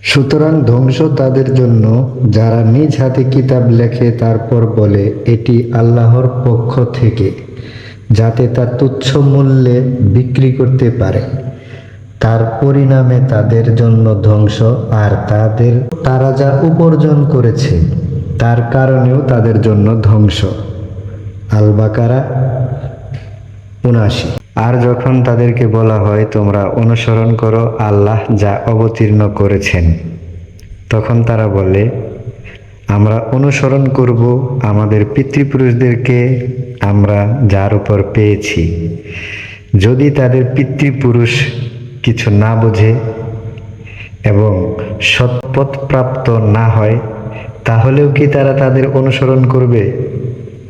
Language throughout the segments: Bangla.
সুতরাং ধ্বংস তাদের জন্য যারা নিজ হাতে কিতাব লেখে তারপর বলে এটি আল্লাহর পক্ষ থেকে, যাতে তা তুচ্ছ মূল্যে বিক্রি করতে পারে। তার পরিণামে তাদের জন্য ধ্বংস, আর তারা যা উপার্জন করেছে তার কারণেও তাদের জন্য ধ্বংস। আল বাকারা ৭৯। আর যখন তাদেরকে বলা হয় তোমরা অনুসরণ করো আল্লাহ যা অবতীর্ণ করেছেন, তখন তারা বলে আমরা অনুসরণ করব আমাদের পিতৃপুরুষদেরকে আমরা যার উপর পেয়েছি। যদি তাদের পিতৃপুরুষ কিছু না বোঝে এবং সৎপথপ্রাপ্ত না হয়, তাহলেও কি তারা তাদের অনুসরণ করবে?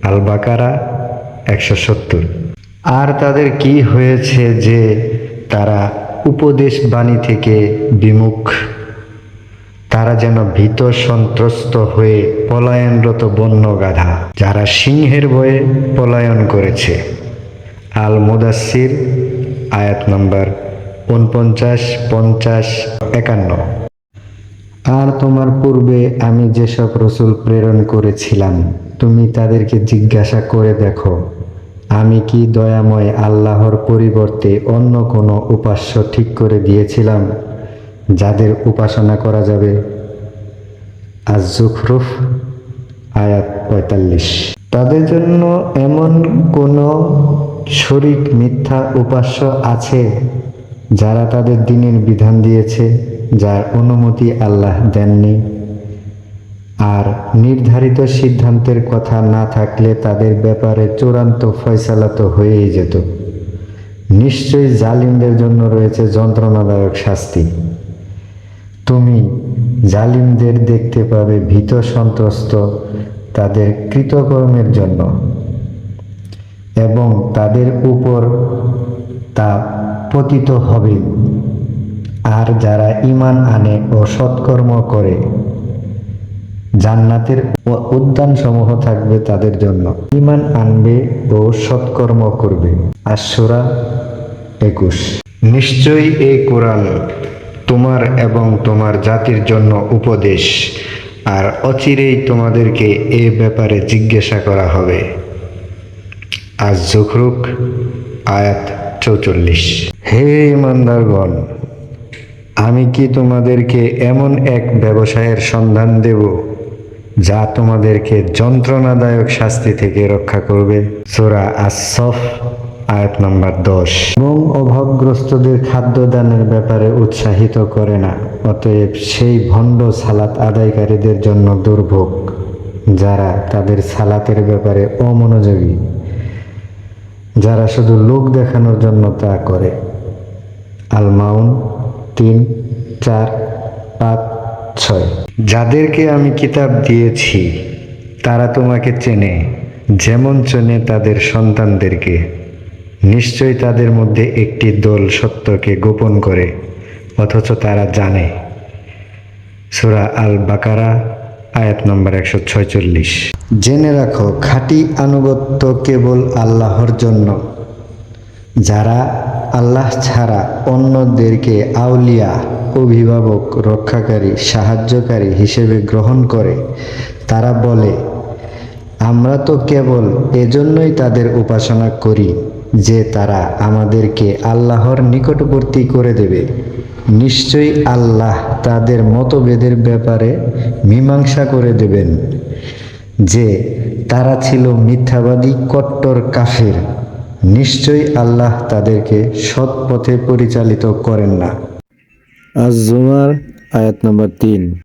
আল বাকারা ১৭০। আর তাদের কি হয়েছে যে তারা উপদেশ বাণী থেকে বিমুখ? তারা যেন ভীত সন্ত্রস্ত হয়ে পলায়নরত বন্য গাধা, যারা সিংহের ভয়ে পলায়ন করেছে। আল মুদাসসির আয়াত নম্বর ৪৯, ৫০, ৫১। আর তোমার পূর্বে আমি যেসব রসূল প্রেরণ করেছিলাম তুমি তাদেরকে জিজ্ঞাসা করে দেখো, আমি কি দয়াময় আল্লাহর পরিবর্তে অন্য কোনো উপাস্য ঠিক করে দিয়েছিলাম যাদের উপাসনা করা যাবে? আজ-জুখরুফ আয়াত ৪৫। তাদের জন্য এমন কোনো শরীক মিথ্যা উপাস্য আছে যারা তাদের দ্বীনের বিধান দিয়েছে যার অনুমতি আল্লাহ দেননি? আর নির্ধারিত সিদ্ধান্তের কথা না থাকলে তাদের ব্যাপারে চূড়ান্ত ফয়সালা তো হয়েই যেত। নিশ্চয়ই জালিমদের জন্য রয়েছে যন্ত্রণাদায়ক শাস্তি। তুমি জালিমদের দেখতে পাবে ভীত সন্ত্রস্ত তাদের কৃতকর্মের জন্য, এবং তাদের উপর তা পতিত হবে। আর যারা ঈমান আনে ও সৎকর্ম করে জান্নাতের উদ্যানসমূহ থাকবে তাদের জন্য। ঈমান আনবে ও সৎকর্ম করবে। আশ-শূরা ২১। নিশ্চয়ই এই কোরআন তোমার এবং তোমার জাতির জন্য উপদেশ, আর অচিরেই তোমাদেরকে এ ব্যাপারে জিজ্ঞাসা করা হবে। আজ-জুখরুফ আয়াত ৪৪। হে ঈমানদারগণ, আমি কি তোমাদেরকে এমন এক ব্যবসায়ের সন্ধান দেব যা তোমাদেরকে যন্ত্রণাদায়ক শাস্তি থেকে রক্ষা করবে? সূরা আস-সফ আয়াত নম্বর ১০। এবং অভাবগ্রস্তদের খাদ্য দানের ব্যাপারে উৎসাহিত করে না। অতএব সেই ভণ্ড সালাত আদায়কারীদের জন্য দুর্ভোগ, যারা তাদের সালাতের ব্যাপারে অমনোযোগী, যারা শুধু লোক দেখানোর জন্য তা করে। আল মাউন ৩, ৪, ৫, ৬। যাদেরকে আমি কিতাব দিয়েছি তারা তোমাকে চেনে, যেমন চেনে তাদের সন্তানদেরকে। নিশ্চয়ই তাদের মধ্যে একটি দল সত্যকে গোপন করে, অথচ তারা জানে। সূরা আল বাকারা আয়াত নম্বর ১৪৬। জেনে রাখো, খাঁটি আনুগত্য কেবল আল্লাহর জন্য। যারা আল্লাহ ছাড়া অন্যদেরকে আউলিয়া, অভিভাবক, রক্ষাকারী, সাহায্যকারী হিসেবে গ্রহণ করে, তারা বলে আমরা তো কেবল এজন্যই তাদের উপাসনা করি যে তারা আমাদেরকে আল্লাহর নিকটবর্তী করে দেবে। নিশ্চয়ই আল্লাহ তাদের মতভেদের ব্যাপারে মীমাংসা করে দেবেন যে তারা ছিল মিথ্যাবাদী কট্টর কাফির। নিশ্চয়ই আল্লাহ তাদেরকে সৎ পথে পরিচালিত করেন না। আজ-জুমার আয়াত নম্বর ৩।